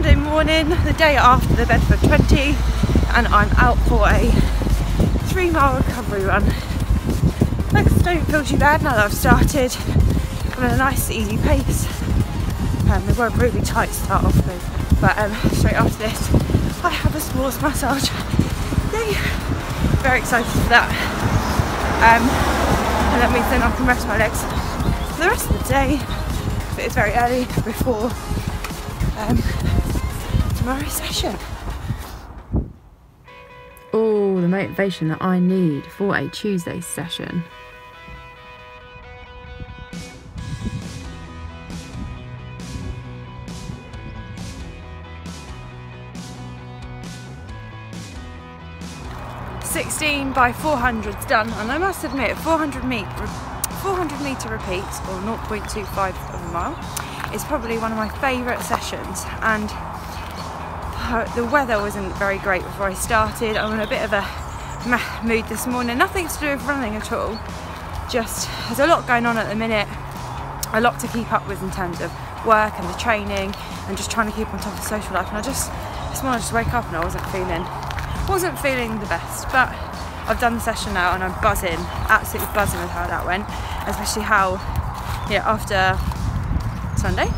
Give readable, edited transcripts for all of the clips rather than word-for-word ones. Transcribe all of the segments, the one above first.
Sunday morning, the day after the Bedford 20, and I'm out for a 3-mile recovery run. Legs don't feel too bad now that I've started. I'm at a nice easy pace. They were really tight to start off with, but straight after this I have a sports massage. Yay! Very excited for that. And that means then I can rest my legs for the rest of the day, but it's very early before tomorrow's session. Oh, the motivation that I need for a Tuesday session. $16 by 400's done, and I must admit 400 metre repeats, or 0.25 of a mile, is probably one of my favourite sessions. And the weather wasn't very great before I started. I'm in a bit of a mood this morning, nothing to do with running at all, just there's a lot going on at the minute, a lot to keep up with in terms of work and the training and just trying to keep on top of social life. And this morning I just woke up and I wasn't feeling the best, but I've done the session now and I'm buzzing, absolutely buzzing with how that went, especially how, after Sunday,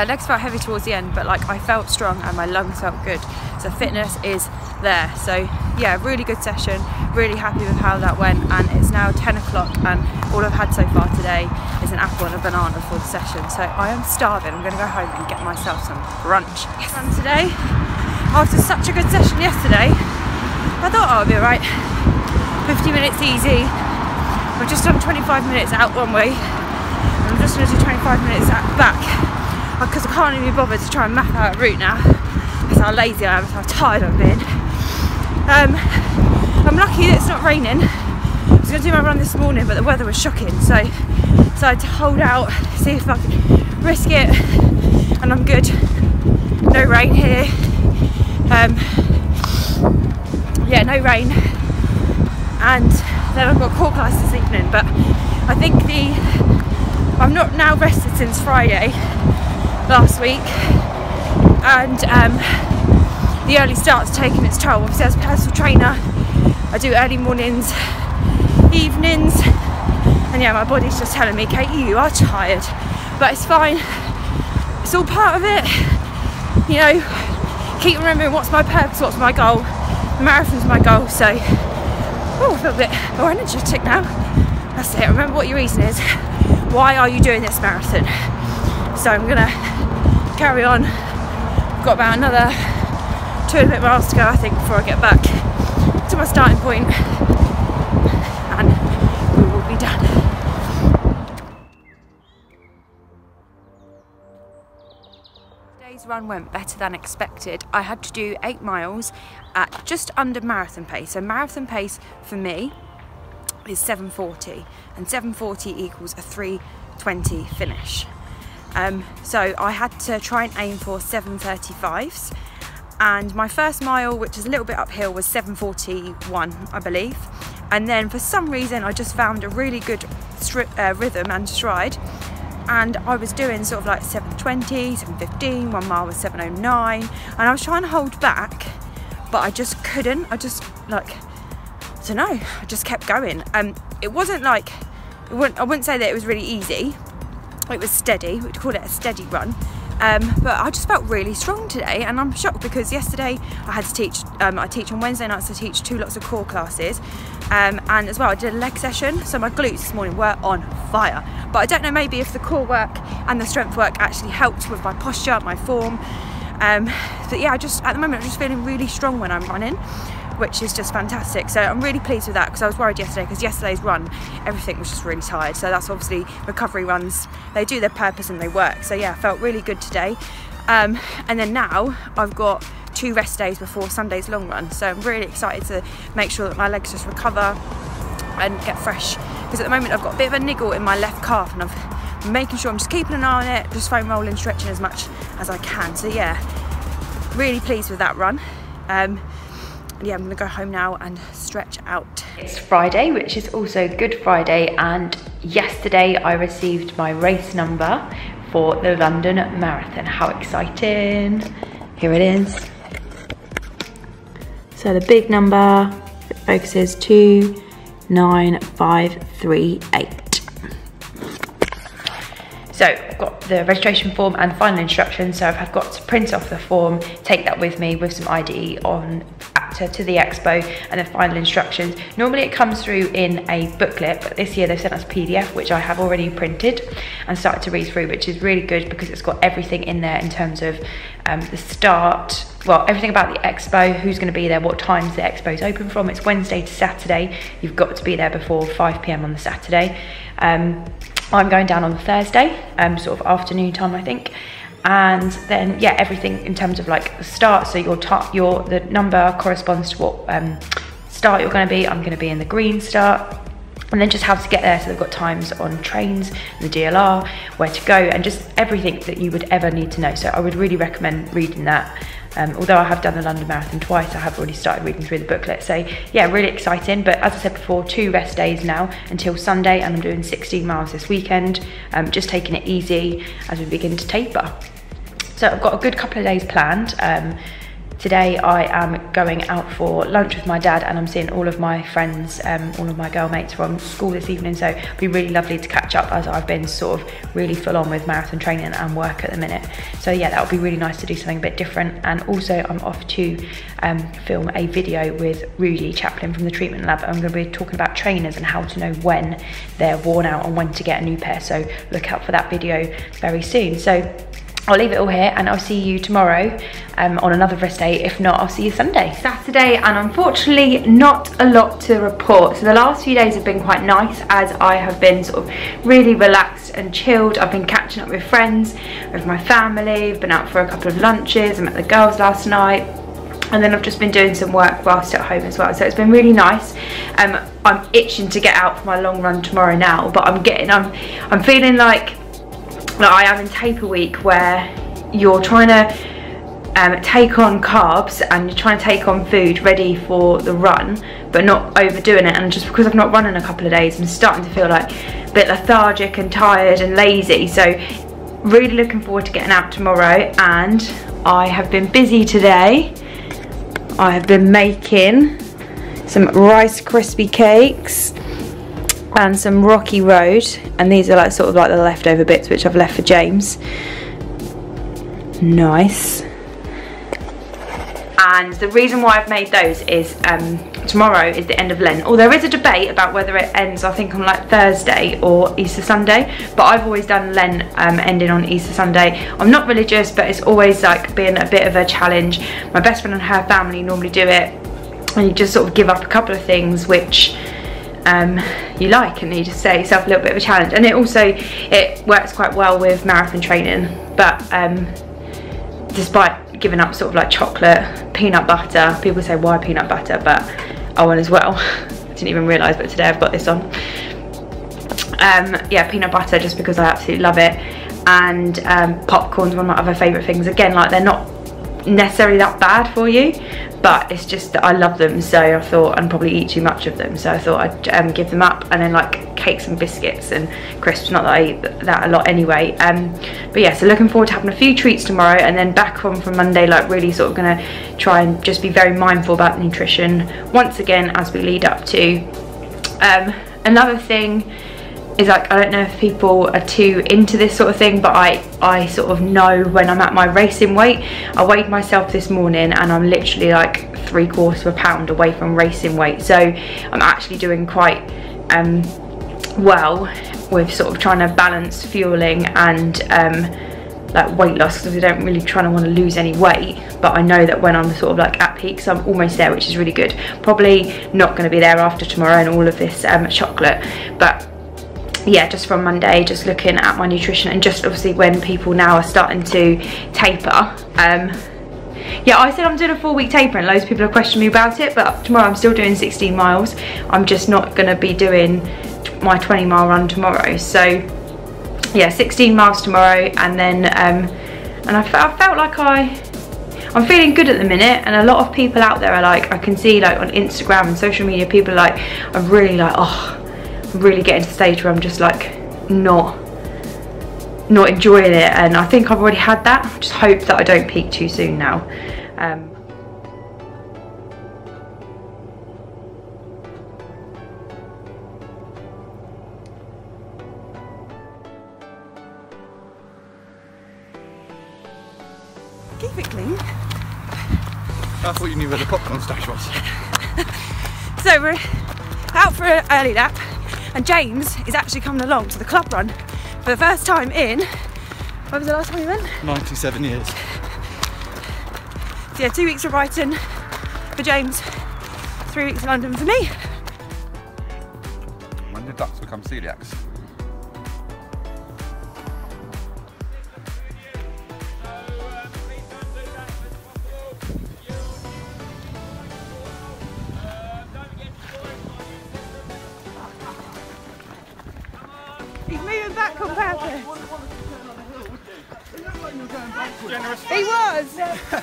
legs felt heavy towards the end, but like I felt strong and my lungs felt good, so fitness is there. So yeah, really good session, really happy with how that went, and it's now 10 o'clock and all I've had so far today is an apple and a banana for the session, so I am starving. I'm going to go home and get myself some brunch. Yes. And today, after such a good session yesterday, I thought I would be alright. 50 minutes easy. We've just done 25 minutes out one way, and I'm just going to do 25 minutes back, because I can't even be bothered to try and map out a route now. That's how lazy I am, that's how tired I've been. I'm lucky that it's not raining. I was going to do my run this morning, but the weather was shocking, so I decided to hold out, see if I can risk it, and I'm good. No rain here. Yeah, no rain, and then I've got core class this evening, but I think I'm not now rested since Friday last week, and the early start's taking its toll. Obviously as a personal trainer I do early mornings, evenings, and yeah, my body's just telling me, Katie, you are tired, but it's fine, it's all part of it, keep remembering what's my purpose, what's my goal. The marathon's my goal, so I feel a bit more energetic now. That's it, remember what your reason is. Why are you doing this marathon? So I'm gonna carry on. I've got about another 2 and a bit miles to go, I think, before I get back to my starting point, and we will be done. Today's run went better than expected. I had to do 8 miles at just under marathon pace. So marathon pace for me is 7:40, and 7:40 equals a 3:20 finish. So I had to try and aim for 7:35s, and my first mile, which is a little bit uphill, was 7:41, I believe. And then for some reason I just found a really good rhythm and stride, and I was doing sort of like 7:20, 7:15, 1 mile was 7:09, and I was trying to hold back, but I just couldn't. I just I don't know, I just kept going. It wasn't like, I wouldn't say that it was really easy. It was steady, we'd call it a steady run. But I just felt really strong today, and I'm shocked because yesterday I had to teach, I teach on Wednesday nights, I teach 2 lots of core classes, and as well I did a leg session, so my glutes this morning were on fire. But I don't know, maybe if the core work and the strength work actually helped with my posture, my form. But yeah, at the moment I'm just feeling really strong when I'm running, which is just fantastic. So I'm really pleased with that, because I was worried yesterday, because yesterday's run everything was just really tired. So that's obviously, recovery runs, they do their purpose and they work. So yeah, I felt really good today. And then now I've got 2 rest days before Sunday's long run, so I'm really excited to make sure that my legs just recover and get fresh, because at the moment I've got a bit of a niggle in my left calf, and I'm making sure I'm just keeping an eye on it, just foam rolling, stretching as much as I can. So yeah, really pleased with that run. And yeah, I'm gonna go home now and stretch out. It's Friday, which is also Good Friday, and yesterday I received my race number for the London Marathon. How exciting. Here it is. So the big number, it focuses 29538. So I've got the registration form and final instructions, so I've got to print off the form, take that with me with some ID on to the expo, and the final instructions. Normally it comes through in a booklet, but this year they've sent us a PDF, which I have already printed and started to read through, which is really good because it's got everything in there in terms of the start, well, everything about the expo, who's going to be there, what times the expo is open from. It's Wednesday to Saturday. You've got to be there before 5 PM on the Saturday. I'm going down on the Thursday, sort of afternoon time, I think. And then, yeah, everything in terms of like the start. So the number corresponds to what start you're going to be. I'm going to be in the green start. And then just how to get there. So they've got times on trains, the DLR, where to go, and just everything that you would ever need to know. So I would really recommend reading that. Although I have done the London Marathon twice, I have already started reading through the booklet. So yeah, really exciting. But as I said before, 2 rest days now until Sunday, and I'm doing 16 miles this weekend. Just taking it easy as we begin to taper. So I've got a good couple of days planned. Today I am going out for lunch with my dad, and I'm seeing all of my friends, all of my girl mates from school this evening, so it'll be really lovely to catch up as I've been sort of really full on with marathon training and work at the minute. So yeah, that would be really nice to do something a bit different. And also I'm off to film a video with Rudy Chaplin from the treatment lab. I'm going to be talking about trainers and how to know when they're worn out and when to get a new pair, so look out for that video very soon. So I'll leave it all here, and I'll see you tomorrow on another rest day. If not, I'll see you Sunday. Saturday, and unfortunately not a lot to report. So the last few days have been quite nice, as I have been sort of really relaxed and chilled. I've been catching up with friends, with my family. I've been out for a couple of lunches. I met the girls last night. And then I've just been doing some work whilst at home as well. So it's been really nice. I'm itching to get out for my long run tomorrow now, but I'm feeling like I am in taper week, where you're trying to take on carbs and you're trying to take on food ready for the run, but not overdoing it. And just because I've not run in a couple of days, I'm starting to feel like a bit lethargic and tired and lazy. So really looking forward to getting out tomorrow. And I have been busy today. I have been making some Rice Krispie cakes and some Rocky Road, and these are like sort of like the leftover bits which I've left for James. Nice. And the reason why I've made those is tomorrow is the end of Lent. Or there is a debate about whether it ends, I think, on like Thursday or Easter Sunday, but I've always done Lent ending on Easter Sunday. I'm not religious, but it's always like been a bit of a challenge. My best friend and her family normally do it, and you just sort of give up a couple of things which you like, and you just set yourself a little bit of a challenge. And it works quite well with marathon training. But despite giving up sort of like chocolate, peanut butter, people say why peanut butter, but I want as well. I didn't even realise, but today I've got this on. Yeah, peanut butter, just because I absolutely love it. And popcorn's one of my other favourite things. Again, like, they're not necessarily that bad for you, but it's just that I love them, so I thought I'd probably eat too much of them, so I thought I'd give them up. And then like cakes and biscuits and crisps, not that I eat that a lot anyway. But yeah, so looking forward to having a few treats tomorrow, and then back on from Monday, like really sort of gonna try and just be very mindful about nutrition once again as we lead up to. Another thing is, like, I don't know if people are too into this sort of thing, but I sort of know when I'm at my racing weight. I weighed myself this morning and I'm literally like 3/4 pound away from racing weight, so I'm actually doing quite well with sort of trying to balance fueling and like weight loss, because I don't really want to lose any weight, but I know that when I'm sort of like at peak, so I'm almost there, which is really good. Probably not going to be there after tomorrow and all of this chocolate, but yeah, just from Monday, just looking at my nutrition, and just obviously when people now are starting to taper. Yeah, I said I'm doing a 4-week taper, and loads of people have questioned me about it, but tomorrow I'm still doing 16 miles. I'm just not going to be doing my 20-mile run tomorrow. So yeah, 16 miles tomorrow, and then and I felt like I'm feeling good at the minute. And a lot of people out there are like, I can see like on Instagram and social media, people are like, I'm really like, oh, I'm really getting to the stage where I'm just like not not enjoying it, and I think I've already had that. Just hope that I don't peak too soon now. Keep it clean. I thought you knew where the popcorn stash was. So we're out for an early lap, and James is actually coming along to the club run for the first time in, when was the last time you went? 97 years. So yeah, 2 weeks of Brighton for James, 3 weeks in London for me. When did ducks become celiacs? He's moving back on purpose. He was! No, no!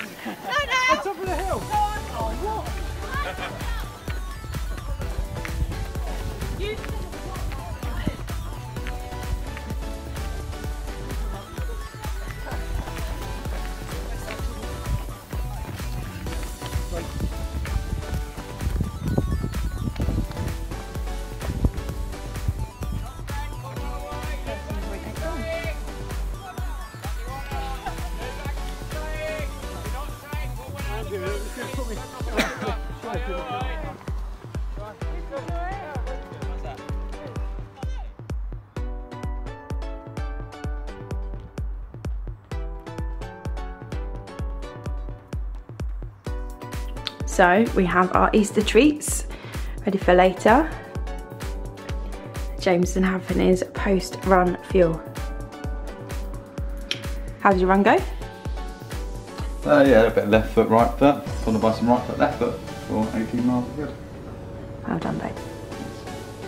On top of the hill! Oh, what? So we have our Easter treats ready for later. James been having his post-run fuel. How did your run go? Yeah, a bit left foot, right foot, followed by some right foot, left foot for 18 miles. Good. Well done, babe.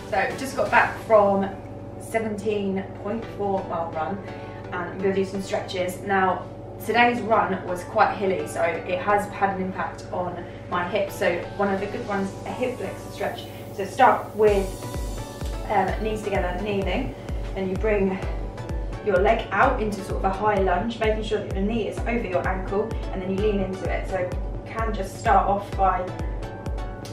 So just got back from 17.4 mile run, and I'm going to do some stretches. Now, today's run was quite hilly, so it has had an impact on my hips. So one of the good ones, a hip flexor stretch. So start with knees together, kneeling, and you bring your leg out into sort of a high lunge, making sure that your knee is over your ankle, and then you lean into it. So you can just start off by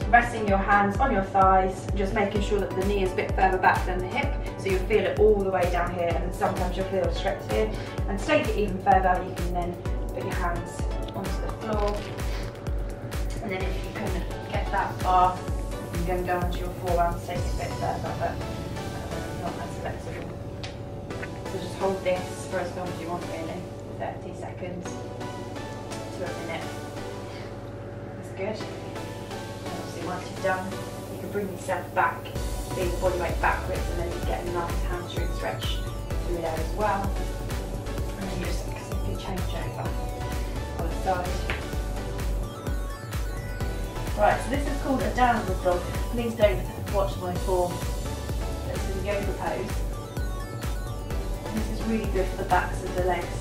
resting your hands on your thighs, just making sure that the knee is a bit further back than the hip, so you'll feel it all the way down here, and sometimes you'll feel a stretch here. And to take it even further, you can then put your hands onto the floor, and then if you can get that far, you can go onto your forearms, take it a bit further, but not as flexible. So just hold this for as long as you want, really, 30 seconds to a minute. That's good. Once you've done, you can bring yourself back, lean the body weight backwards, and then you get a nice hamstring stretch through there as well. And then you just simply change over on the side. Right, so this is called a downward dog. Please don't watch my form. This is a yoga pose. And this is really good for the backs of the legs.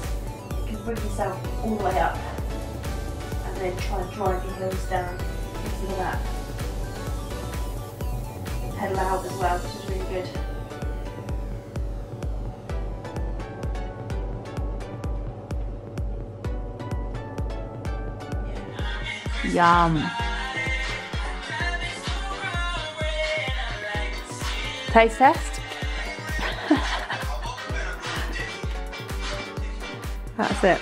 You can bring yourself all the way up, and then try and drive your heels down into the mat. Pedal out as well, which is really good. Yum. Taste test. That's it.